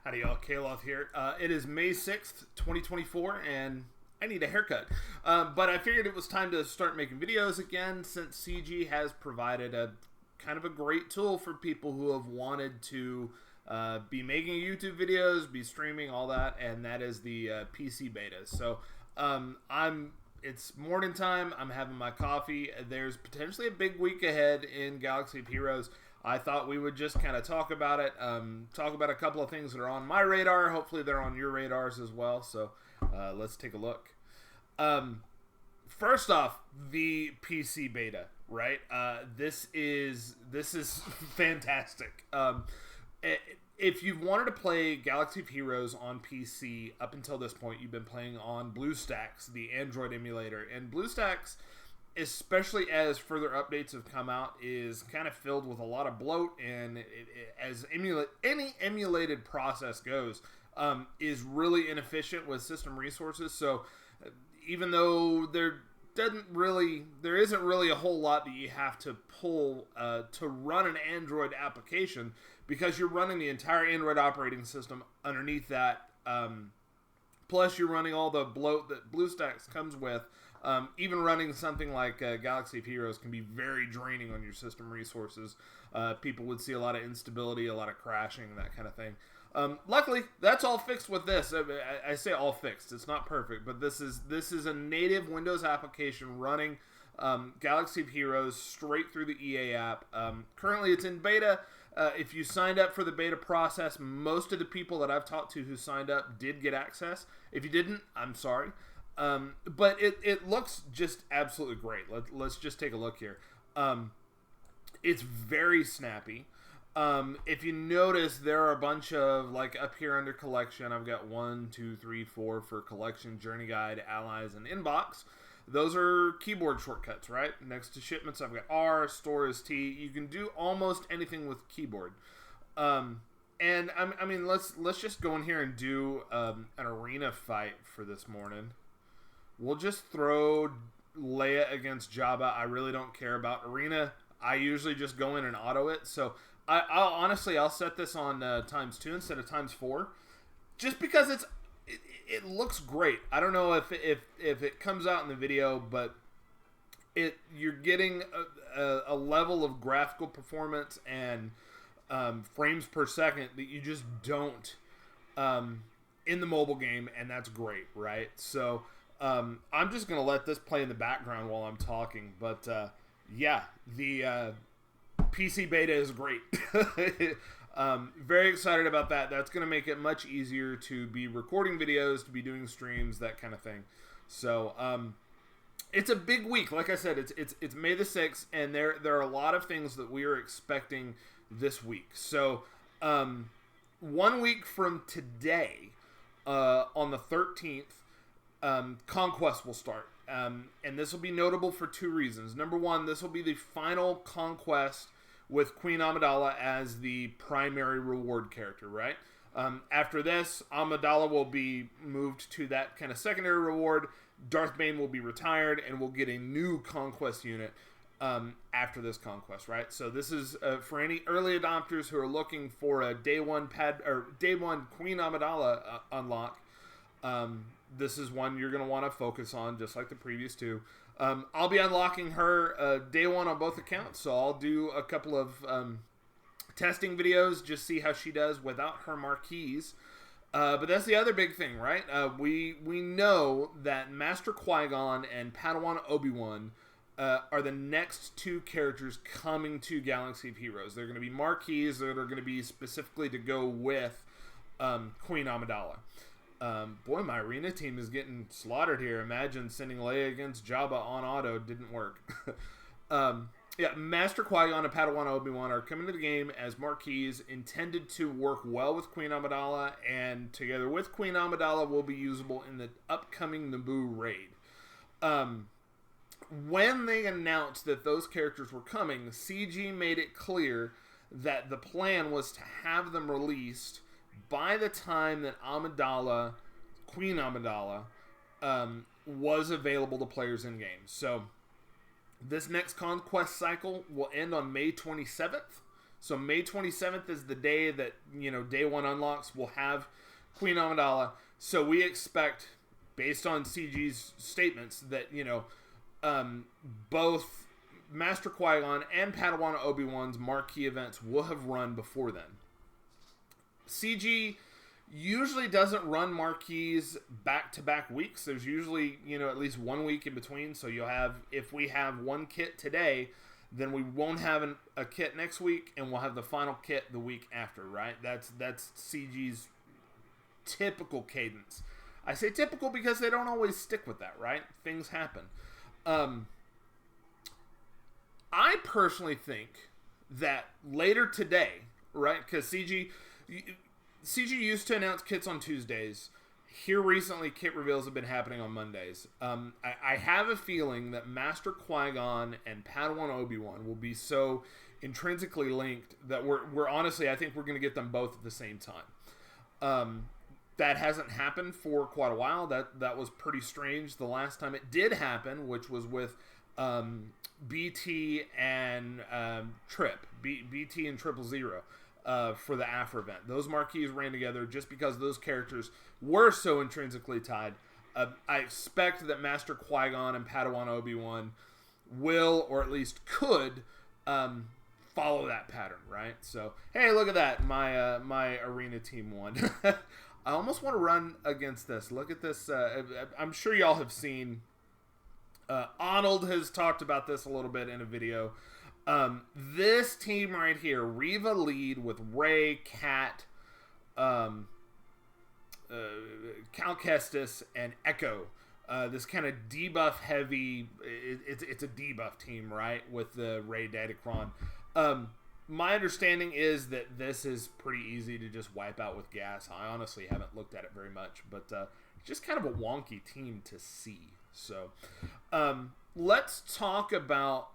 Howdy y'all, Kaloth here. It is May 6th, 2024, and I need a haircut. But I figured it was time to start making videos again, since CG has provided a kind of a great tool for people who have wanted to be making YouTube videos, be streaming, all that, and that is the PC beta. So it's morning time, I'm having my coffee. There's potentially a big week ahead in Galaxy of Heroes. I thought we would just kind of talk about it, talk about a couple of things that are on my radar. Hopefully they're on your radars as well, so let's take a look. First off, the PC beta, right? This is fantastic. If you've wanted to play Galaxy of Heroes on PC up until this point, you've been playing on Bluestacks, the Android emulator, and Bluestacks, especially as further updates have come out, is kind of filled with a lot of bloat, and as any emulated process goes, is really inefficient with system resources. So even though there isn't really a whole lot that you have to pull to run an Android application, because you're running the entire Android operating system underneath that, plus you're running all the bloat that BlueStacks comes with. Even running something like Galaxy of Heroes can be very draining on your system resources. People would see a lot of instability, a lot of crashing, that kind of thing. Luckily, that's all fixed with this. I say all fixed. It's not perfect, but this is a native Windows application running Galaxy of Heroes straight through the EA app. Currently, it's in beta. If you signed up for the beta process, most of the people that I've talked to who signed up did get access. If you didn't, I'm sorry. But it looks just absolutely great. Let's just take a look here. It's very snappy. If you notice, there are a bunch of, like, up here under collection, I've got 1, 2, 3, 4 for collection, journey guide, allies, and inbox. Those are keyboard shortcuts, right? Next to shipments, I've got R, store is T. You can do almost anything with keyboard. And I mean, let's just go in here and do an arena fight for this morning. We'll just throw Leia against Jabba. I really don't care about arena. I usually just go in and auto it. So I'll set this on ×2 instead of ×4, just because it looks great. I don't know if it comes out in the video, but you're getting a level of graphical performance and frames per second that you just don't in the mobile game, and that's great, right? So I'm just going to let this play in the background while I'm talking, but yeah, the PC beta is great. Very excited about that. That's going to make it much easier to be recording videos, to be doing streams, that kind of thing. So it's a big week. Like I said, it's May the 6th, and there are a lot of things that we are expecting this week. So 1 week from today, on the 13th, Conquest will start. And this will be notable for two reasons. Number one, this will be the final Conquest with Queen Amidala as the primary reward character, right? After this, Amidala will be moved to that kind of secondary reward. Darth Bane will be retired, and we'll get a new Conquest unit after this Conquest, right? So this is for any early adopters who are looking for a day one Queen Amidala unlock. This is one you're going to want to focus on, just like the previous two. I'll be unlocking her day one on both accounts, so I'll do a couple of testing videos, just see how she does without her marquees. But that's the other big thing, right? We know that Master Qui-Gon and Padawan Obi-Wan are the next two characters coming to Galaxy of Heroes. They're going to be marquees that are going to be specifically to go with Queen Amidala. Boy, my arena team is getting slaughtered here. Imagine sending Leia against Jabba on auto. Didn't work. Yeah, Master Qui-Gon and Padawan Obi-Wan are coming to the game as marquees, intended to work well with Queen Amidala, and together with Queen Amidala will be usable in the upcoming Naboo raid. When they announced that those characters were coming, CG made it clear that the plan was to have them released by the time that Amidala, Queen Amidala, was available to players in game. So this next Conquest cycle will end on May 27th. So May 27th is the day that, day one unlocks will have Queen Amidala. So we expect, based on CG's statements, that, both Master Qui-Gon and Padawan Obi-Wan's marquee events will have run before then. CG usually doesn't run marquees back-to-back weeks. There's usually, at least 1 week in between. So you'll have, if we have one kit today, then we won't have a kit next week, and we'll have the final kit the week after, right? That's CG's typical cadence. I say typical because they don't always stick with that, right? Things happen. I personally think that later today, right? Because CG used to announce kits on Tuesdays. Here recently, kit reveals have been happening on Mondays. I have a feeling that Master Qui-Gon and Padawan Obi-Wan will be so intrinsically linked that we're honestly, I think we're going to get them both at the same time. That hasn't happened for quite a while. That was pretty strange the last time it did happen, which was with BT and Trip. BT and 000. For the Afro event. Those marquees ran together just because those characters were so intrinsically tied. I expect that Master Qui-Gon and Padawan Obi-Wan will, or at least could, follow that pattern, right? So, hey, look at that. My arena team won. I almost want to run against this. Look at this. I'm sure y'all have seen... Arnold has talked about this a little bit in a video. This team right here, Reva lead with Rey, Cat, Cal Kestis, and Echo. This kind of debuff heavy, it's a debuff team, right? With the Rey Datacron. My understanding is that this is pretty easy to just wipe out with gas. I honestly haven't looked at it very much, but just kind of a wonky team to see. So, let's talk about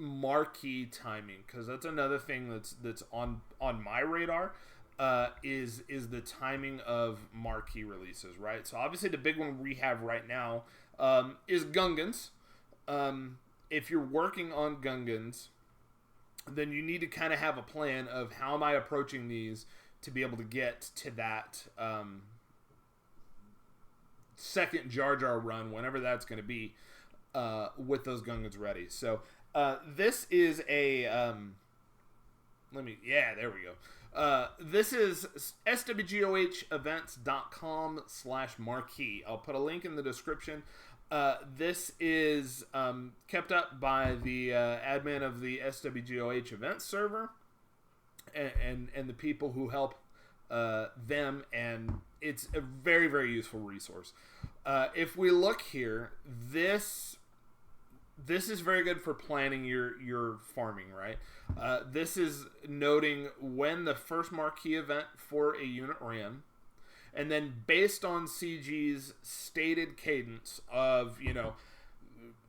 marquee timing, because that's another thing that's on my radar. Is the timing of marquee releases, right? So obviously the big one we have right now is Gungans. If you're working on Gungans, then you need to kind of have a plan of how am I approaching these to be able to get to that second Jar Jar run, whenever that's going to be, with those Gungans ready. So this is a there we go. This is SWGOHevents.com/marquee. I'll put a link in the description. This is kept up by the admin of the SWGOH events server and the people who help them, and it's a very, very useful resource. If we look here, this is very good for planning your farming, right? This is noting when the first marquee event for a unit ran, and then based on CG's stated cadence of,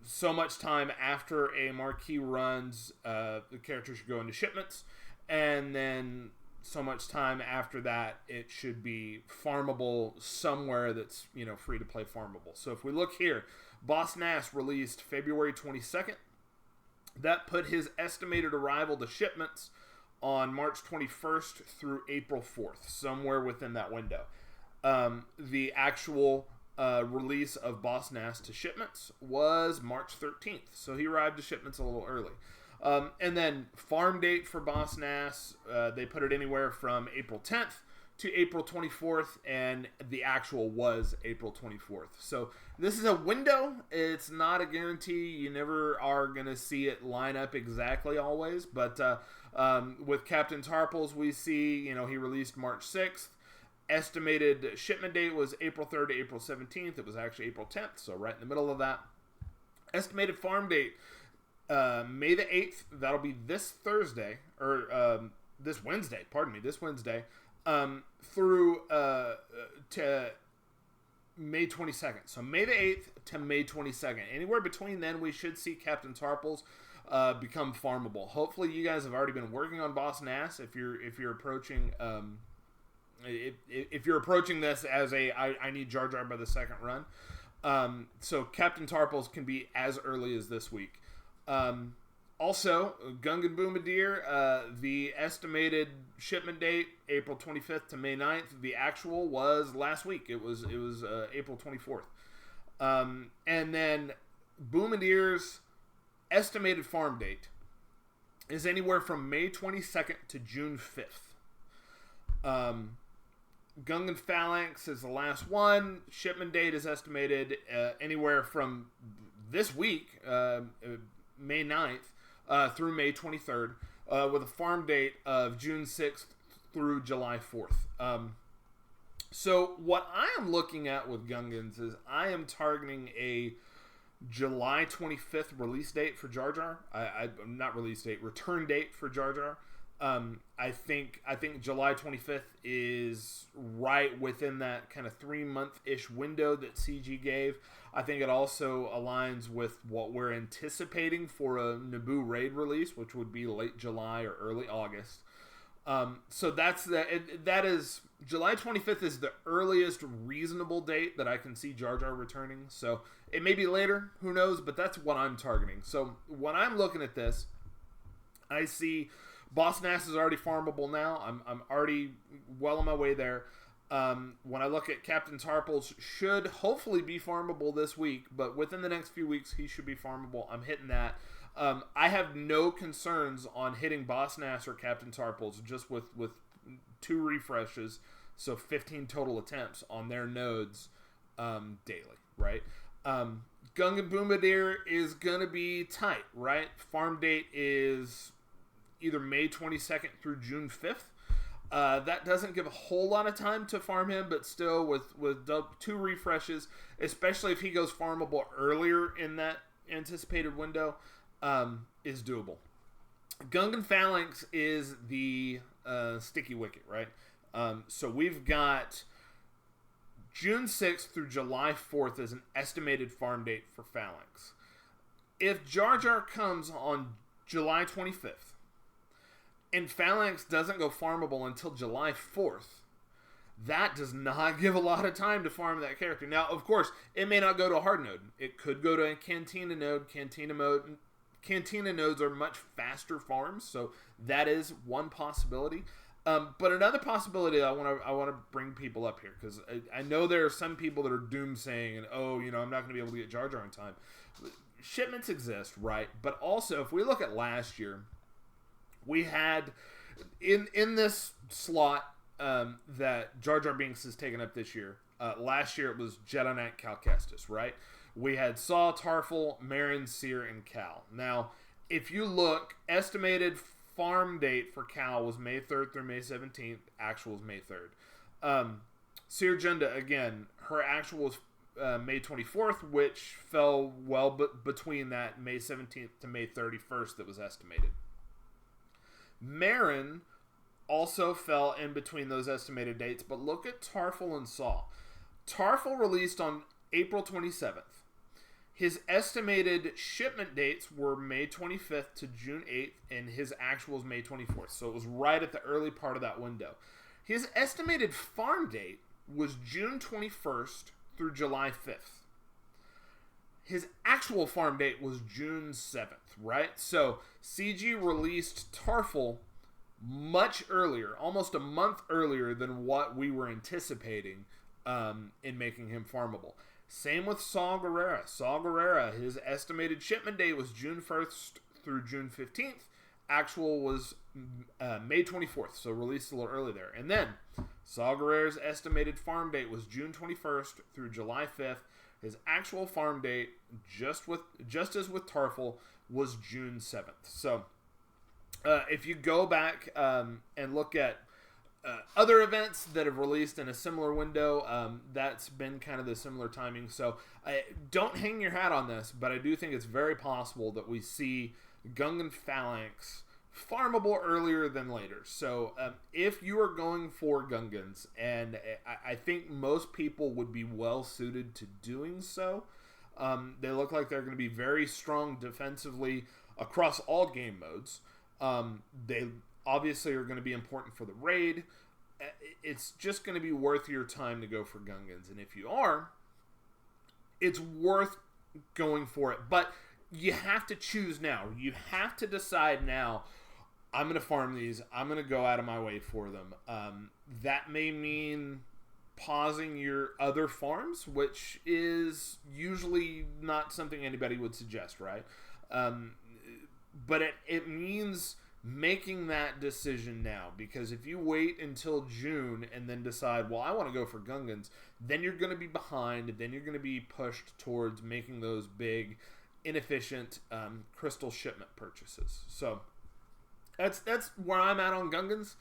so much time after a marquee runs, the character should go into shipments, and then so much time after that, it should be farmable somewhere that's, free to play farmable. So if we look here, Boss Nass released February 22nd. That put his estimated arrival to shipments on March 21st through April 4th, somewhere within that window. The actual release of Boss Nass to shipments was March 13th, so he arrived to shipments a little early. And then farm date for Boss Nass, they put it anywhere from April 10th to April 24th, and the actual was April 24th. So this is a window. It's not a guarantee. You never are going to see it line up exactly always. But with Captain Tarples, we see, he released March 6th. Estimated shipment date was April 3rd to April 17th. It was actually April 10th, so right in the middle of that. Estimated farm date, May the 8th. That'll be this Thursday, or this Wednesday, through to May 22nd. So May the 8th to May 22nd. Anywhere between then, we should see Captain Tarples become farmable. Hopefully, you guys have already been working on Boss Nass. If you're approaching if you're approaching this as I need Jar Jar by the second run. So Captain Tarples can be as early as this week. Also, Gungan Bombardier, the estimated shipment date, April 25th to May 9th. The actual was last week. It was April 24th. And then Bombardier's estimated farm date is anywhere from May 22nd to June 5th. Gungan Phalanx is the last one. Shipment date is estimated anywhere from this week, May 9th, through May 23rd, with a farm date of June 6th through July 4th. So what I am looking at with Gungans is I am targeting a July 25th release date for Jar Jar. Not release date, return date for Jar Jar. I think July 25th is right within that kind of 3-month-ish window that CG gave. I think it also aligns with what we're anticipating for a Naboo raid release, which would be late July or early August. So that is July 25th is the earliest reasonable date that I can see Jar Jar returning. So it may be later, who knows, but that's what I'm targeting. So when I'm looking at this, I see Boss Nass is already farmable now. I'm already well on my way there. When I look at Captain Tarpals, should hopefully be farmable this week, but within the next few weeks he should be farmable. I'm hitting that. I have no concerns on hitting Boss Nass or Captain Tarpals just with 2 refreshes, so 15 total attempts on their nodes daily, right? Gungan Bombardier is going to be tight, right? Farm date is either May 22nd through June 5th. That doesn't give a whole lot of time to farm him, but still with 2 refreshes, especially if he goes farmable earlier in that anticipated window, is doable. Gungan Phalanx is the sticky wicket, right? So we've got June 6th through July 4th as an estimated farm date for Phalanx. If Jar Jar comes on July 25th, and Phalanx doesn't go farmable until July 4th, that does not give a lot of time to farm that character. Now, of course, it may not go to a hard node. It could go to a Cantina node. Cantina nodes are much faster farms, so that is one possibility. But another possibility I want to bring people up here, because I know there are some people that are doomsaying, and I'm not going to be able to get Jar Jar in time. Shipments exist, right? But also, if we look at last year, we had in this slot that Jar Jar Binks has taken up this year. Last year it was Jedi Knight Cal Kestis, right? We had Saw, Tarful, Marin, Seer, and Cal. Now, if you look, estimated farm date for Cal was May 3rd through May 17th. Actual is May 3rd. Seer Junda, again, her actual was May 24th, which fell well between that May 17th to May 31st that was estimated. Marin also fell in between those estimated dates, but look at Tarful and Saw. Tarful released on April 27th. His estimated shipment dates were May 25th to June 8th, and his actual was May 24th, so it was right at the early part of that window. His estimated farm date was June 21st through July 5th. His actual farm date was June 7th, right? So CG released Tarful much earlier, almost a month earlier than what we were anticipating in making him farmable. Same with Saw Gerrera. Saw Gerrera, his estimated shipment date was June 1st through June 15th. Actual was May 24th, so released a little early there. And then Saw Gerrera's estimated farm date was June 21st through July 5th. His actual farm date, just as with Tarful, was June 7th. So if you go back and look at other events that have released in a similar window, that's been kind of the similar timing. So don't hang your hat on this, but I do think it's very possible that we see Gungan Phalanx farmable earlier than later. So if you are going for Gungans, and I think most people would be well suited to doing so, they look like they're going to be very strong defensively across all game modes. They obviously are going to be important for the raid. It's just going to be worth your time to go for Gungans, and if you are, it's worth going for it. But you have to choose now. You have to decide now, I'm going to farm these. I'm going to go out of my way for them. That may mean pausing your other farms, which is usually not something anybody would suggest, right? But it means making that decision now, because if you wait until June and then decide, well, I want to go for Gungans, then you're going to be behind, then you're going to be pushed towards making those big, inefficient crystal shipment purchases. So that's where I'm at on Gungans.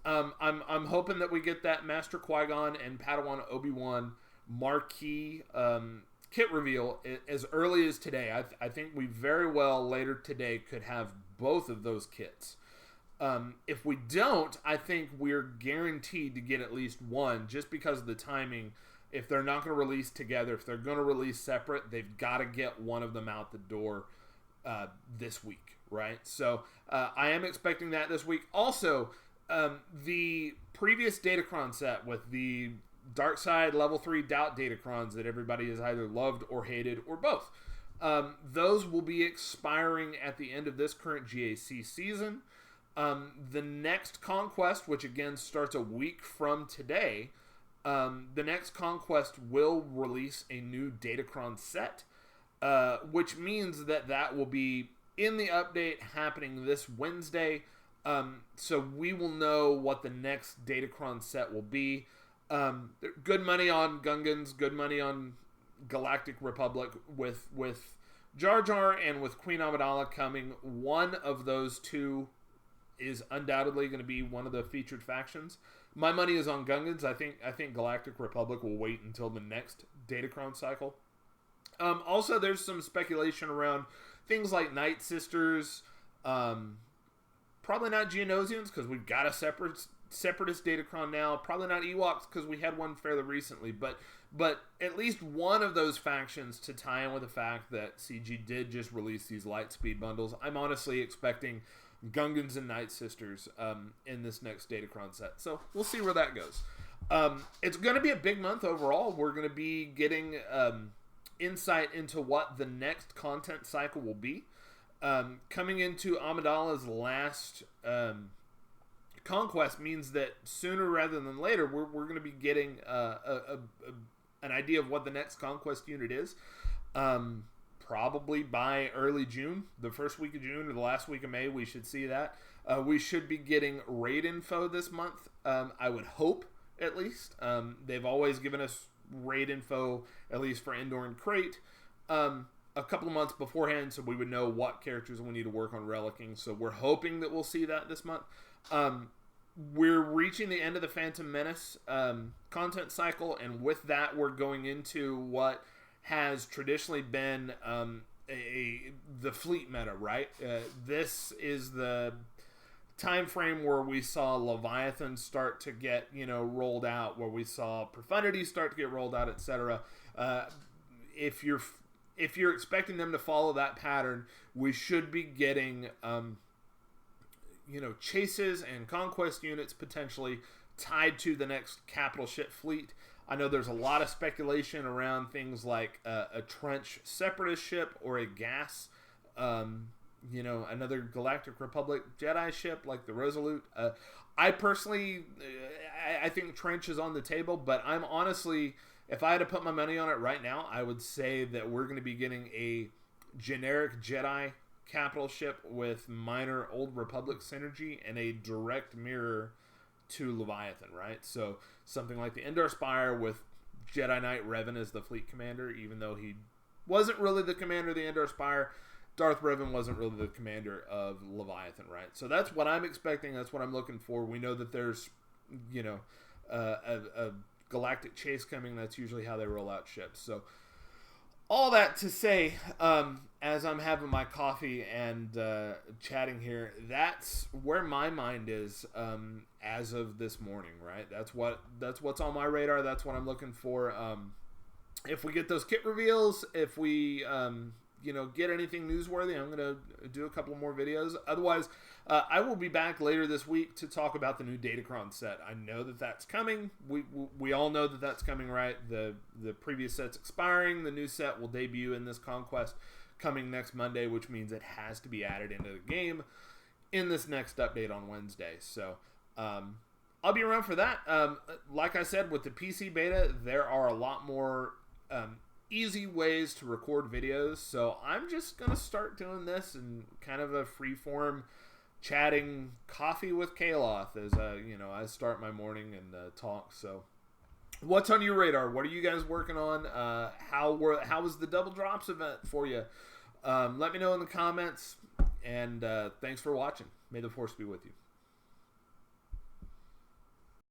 I'm hoping that we get that Master Qui-Gon and Padawan Obi-Wan marquee kit reveal as early as today. I think we very well later today could have both of those kits. If we don't, I think we're guaranteed to get at least one, just because of the timing. If they're not going to release together, if they're going to release separate, they've got to get one of them out the door this week, right? So I am expecting that this week. Also, the previous Datacron set with the Dark Side Level 3 Doubt Datacrons that everybody has either loved or hated or both. Those will be expiring at the end of this current GAC season. The next Conquest, which again starts a week from today, the next Conquest will release a new Datacron set, which means that will be in the update happening this Wednesday. So we will know what the next Datacron set will be. Good money on Gungans, good money on Galactic Republic with Jar Jar and with Queen Amidala coming. One of those two is undoubtedly going to be one of the featured factions. My money is on Gungans. I think Galactic Republic will wait until the next Datacron cycle. Also, there's some speculation around things like Night Sisters. Probably not Geonosians, because we've got a separatist Datacron now. Probably not Ewoks, because we had one fairly recently. But at least one of those factions to tie in with the fact that CG did just release these light speed bundles. I'm honestly expecting Gungans and Night Sisters in this next Datacron set. So we'll see where that goes. It's going to be a big month overall. We're going to be getting insight into what the next content cycle will be. Coming into Amidala's last conquest means that sooner rather than later, we're going to be getting an idea of what the next conquest unit is. Probably by early June, the first week of June or the last week of May, we should see that. We should be getting raid info this month. I would hope, at least. They've always given us raid info, at least for Endor and Crate, a couple of months beforehand, so we would know what characters we need to work on relicking. So we're hoping that we'll see that this month. We're reaching the end of the Phantom Menace content cycle, and with that, we're going into what has traditionally been the fleet meta, right? This is the time frame where we saw Leviathan start to get rolled out, where we saw Profundity start to get rolled out, etc. If you're expecting them to follow that pattern, we should be getting chases and conquest units potentially tied to the next capital ship fleet. I know there's a lot of speculation around things like a trench separatist ship or a gas, another Galactic Republic Jedi ship like the Resolute. I personally, I think trench is on the table, but I'm honestly, if I had to put my money on it right now, I would say that we're going to be getting a generic Jedi capital ship with minor Old Republic synergy and a direct mirror to Leviathan, right? So something like the Endor Spire with Jedi Knight Revan as the fleet commander, even though he wasn't really the commander of the Endor Spire. Darth Revan wasn't really the commander of Leviathan, right? So that's what I'm expecting. That's what I'm looking for. We know that there's, a galactic chase coming. That's usually how they roll out ships. So all that to say, as I'm having my coffee and chatting here, that's where my mind is as of this morning, right? That's what's on my radar. That's what I'm looking for. If we get those kit reveals, if we get anything newsworthy, I'm going to do a couple more videos. Otherwise, I will be back later this week to talk about the new Datacron set. I know that that's coming. We all know that that's coming, right? The previous set's expiring. The new set will debut in this Conquest. coming next Monday, which means it has to be added into the game in this next update on Wednesday. So I'll be around for that. Like I said, with the PC beta, there are a lot more easy ways to record videos. So I'm just going to start doing this in kind of a free-form chatting coffee with Kaloth as I start my morning and talk. So what's on your radar? What are you guys working on? How was the Double Drops event for you? Let me know in the comments. And thanks for watching. May the Force be with you.